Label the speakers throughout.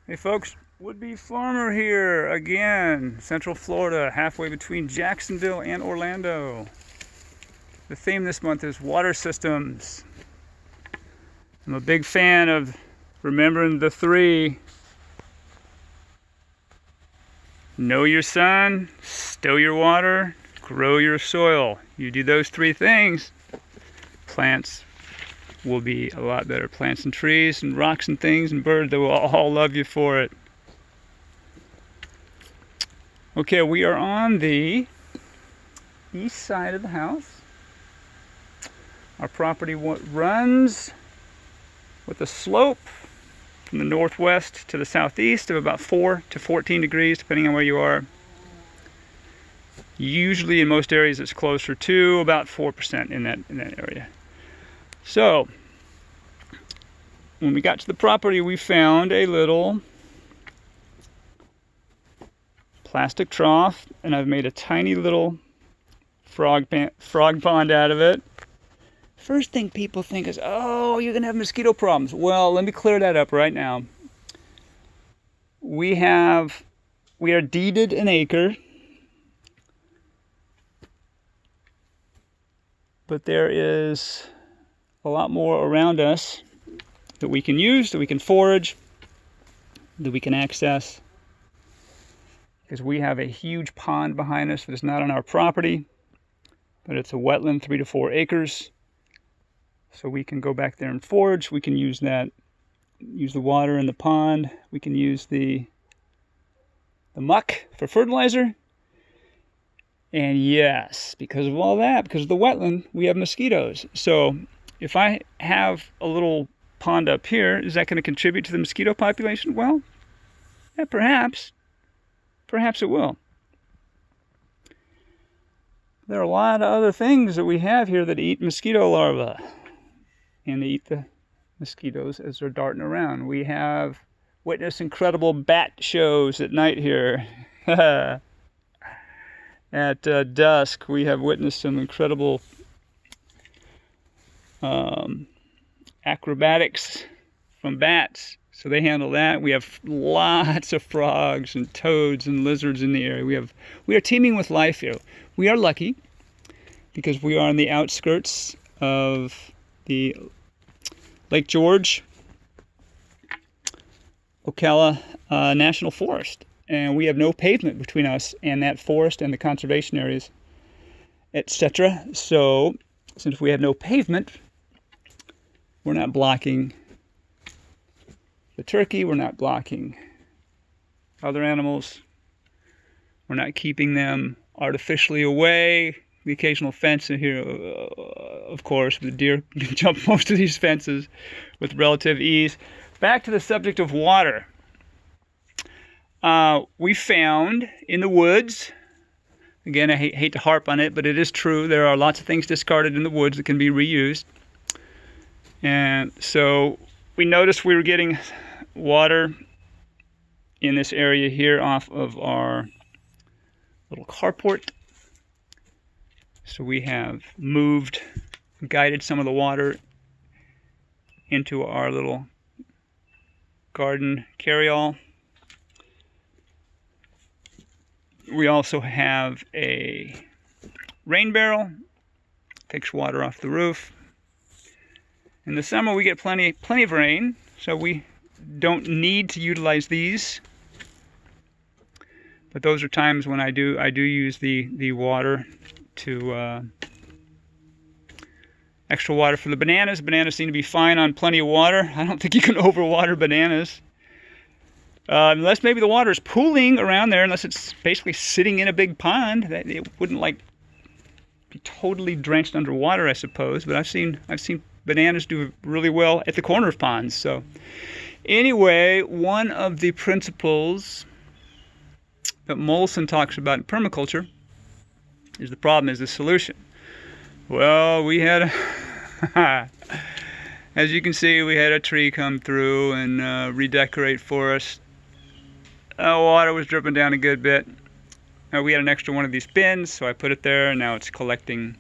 Speaker 1: Hey folks, would-be farmer here again, Central Florida, halfway between Jacksonville and Orlando. The theme this month is water systems. I'm a big fan of remembering the three. Know your sun, stow your water, grow your soil. You do those three things, plants will be a lot better. Plants and trees and rocks and things and birds, they will all love you for it. Okay, we are on the east side of the house. Our property runs with a slope from the northwest to the southeast of about 4 to 14 degrees, depending on where you are. Usually in most areas it's closer to about 4% in that area. So, when we got to the property, we found a little plastic trough, and I've made a tiny little frog pond out of it. First thing people think is, oh, you're gonna have mosquito problems. Well, let me clear that up right now. We are deeded an acre, but there is a lot more around us that we can use, that we can forage, that we can access. Because we have a huge pond behind us that is not on our property, but it's a wetland, 3 to 4 acres. So we can go back there and forage. We can use that, use the water in the pond. We can use the muck for fertilizer. And yes, because of all that, because of the wetland, we have mosquitoes. So if I have a little pond up here, is that going to contribute to the mosquito population? Well, yeah, perhaps it will. There are a lot of other things that we have here that eat mosquito larvae, and they eat the mosquitoes as they're darting around. We have witnessed incredible bat shows at night here. At dusk, we have witnessed some incredible acrobatics from bats. So they handle that. We have lots of frogs and toads and lizards in the area. We are teeming with life here. We are lucky because we are on the outskirts of the Lake George, Ocala National Forest. And we have no pavement between us and that forest and the conservation areas, etc. So, since we have no pavement, we're not blocking the turkey, we're not blocking other animals, we're not keeping them artificially away. The occasional fence in here, of course, the deer can jump most of these fences with relative ease. Back to the subject of water. We found in the woods, again, I hate to harp on it, but it is true, there are lots of things discarded in the woods that can be reused. And so we noticed we were getting water in this area here off of our little carport. So we have guided some of the water into our little garden carryall. We also have a rain barrel, takes water off the roof. In the summer we get plenty of rain, so we don't need to utilize these. But those are times when I do use the water to extra water for the bananas. Bananas seem to be fine on plenty of water. I don't think you can overwater bananas. Unless maybe the water is pooling around there, unless it's basically sitting in a big pond, that it wouldn't be totally drenched underwater, I suppose. But I've seen bananas do really well at the corner of ponds. So anyway, one of the principles that Molson talks about in permaculture is the problem is the solution. Well, we had as you can see, we had a tree come through and redecorate for us. Water was dripping down a good bit. We had an extra one of these bins, so I put it there, and now it's collecting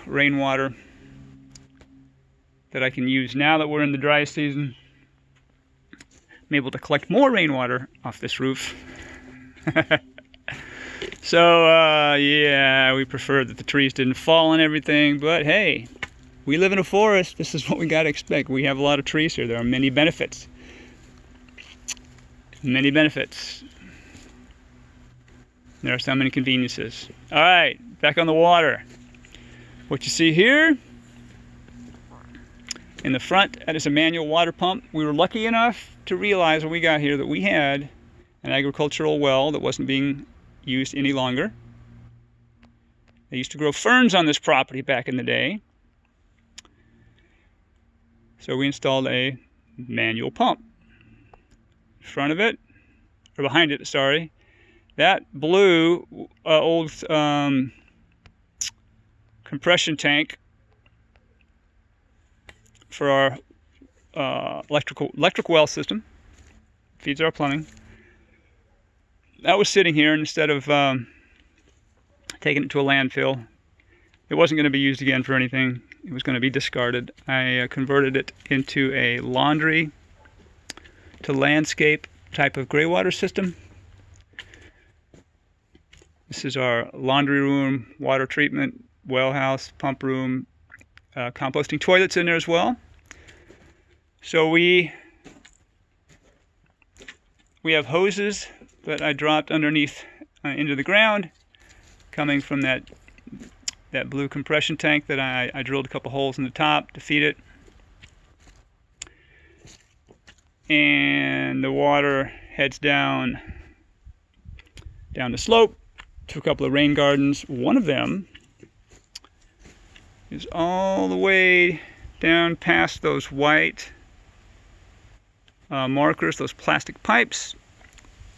Speaker 1: rainwater that I can use now that we're in the dry season. I'm able to collect more rainwater off this roof. So, yeah, we prefer that the trees didn't fall and everything, but hey, we live in a forest. This is what we got to expect. We have a lot of trees here. There are many benefits. Many benefits. There are so many conveniences. All right, back on the water. What you see here in the front, that is a manual water pump. We were lucky enough to realize when we got here that we had an agricultural well that wasn't being used any longer. They used to grow ferns on this property back in the day. So we installed a manual pump. In front of it, or behind it, sorry, that blue old compression tank for our electric well system, feeds our plumbing. That was sitting here, and instead of taking it to a landfill, it wasn't going to be used again for anything. It was going to be discarded. I converted it into a laundry to landscape type of gray water system. This is our laundry room, water treatment, well house, pump room, composting toilets in there as well. So we have hoses that I dropped underneath into the ground, coming from that blue compression tank that I drilled a couple holes in the top to feed it. And the water heads down the slope to a couple of rain gardens. One of them is all the way down past those white markers, those plastic pipes,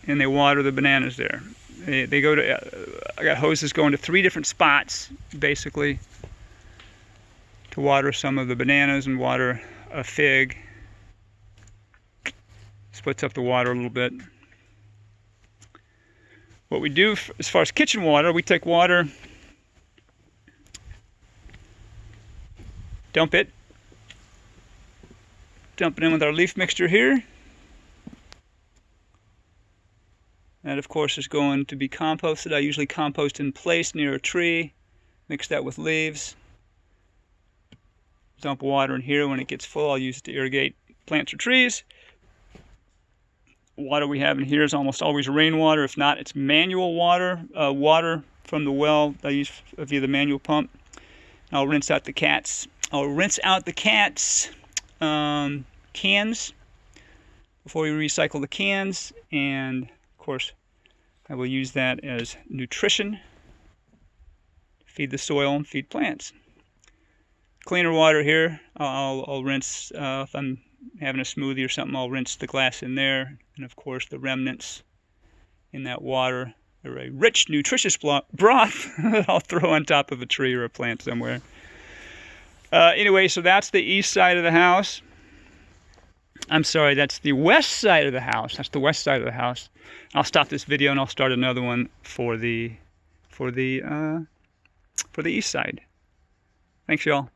Speaker 1: and they water the bananas there. They go to, I got hoses going to 3 different spots, basically, to water some of the bananas and water a fig. Splits up the water a little bit. What we do as far as kitchen water, we take water, dump it in with our leaf mixture here. That, of course, is going to be composted. I usually compost in place near a tree, mix that with leaves. Dump water in here. When it gets full, I'll use it to irrigate plants or trees. Water we have in here is almost always rainwater. If not, it's manual water, water from the well I use via the manual pump. I'll rinse out the cats. Cans before we recycle the cans, and of course I will use that as nutrition, feed the soil and feed plants. Cleaner water here, I'll rinse, if I'm having a smoothie or something, I'll rinse the glass in there, and of course the remnants in that water are a rich, nutritious broth that I'll throw on top of a tree or a plant somewhere. Anyway, so that's the east side of the house. I'm sorry, that's the west side of the house. That's the west side of the house. I'll stop this video and I'll start another one for the east side. Thanks, y'all.